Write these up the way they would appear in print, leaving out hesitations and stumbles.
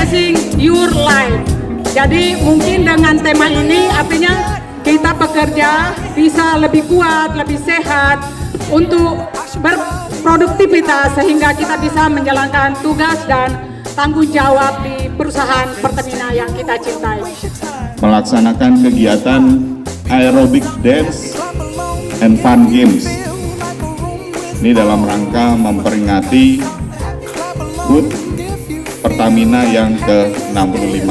energizing your life. Jadi mungkin dengan tema ini artinya kita bekerja bisa lebih kuat, lebih sehat untuk berproduktivitas sehingga kita bisa menjalankan tugas dan tanggung jawab di perusahaan Pertamina yang kita cintai. Melaksanakan kegiatan aerobic dance and fun games. Ini dalam rangka memperingati HUT Pertamina yang ke-65.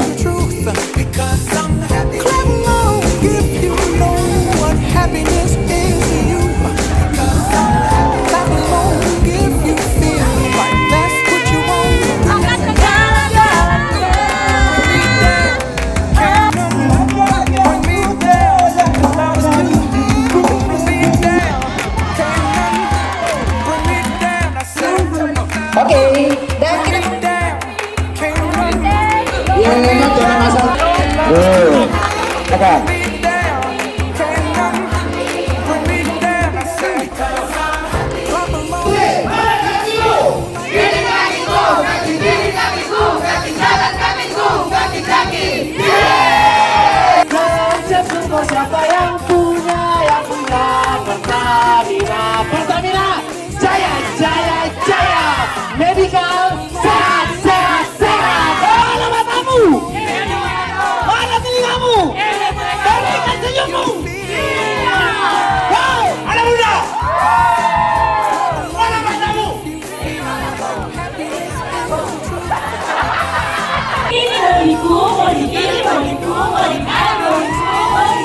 Oke, dan kita jangan masalah. Siapa yang punya Pertamina, Pertamina, jaya, jaya, jaya, medical, sehat, sehat, sehat. Mana matamu? Mana telingamu? Berikan senyummu. Wow, anak muda. Mana matamu? Ini bodiku, bodi ini bodiku, bodi kanan, bodiku, bodi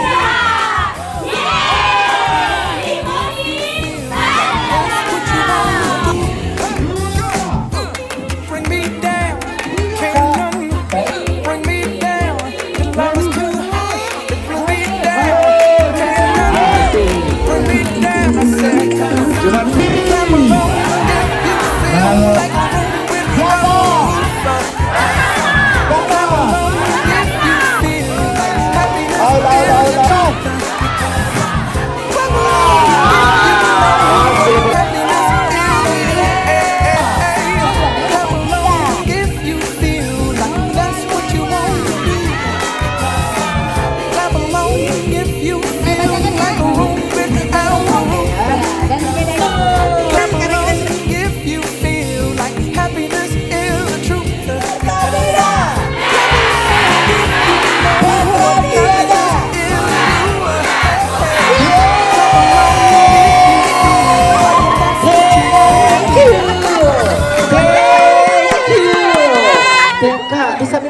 Kak, bisa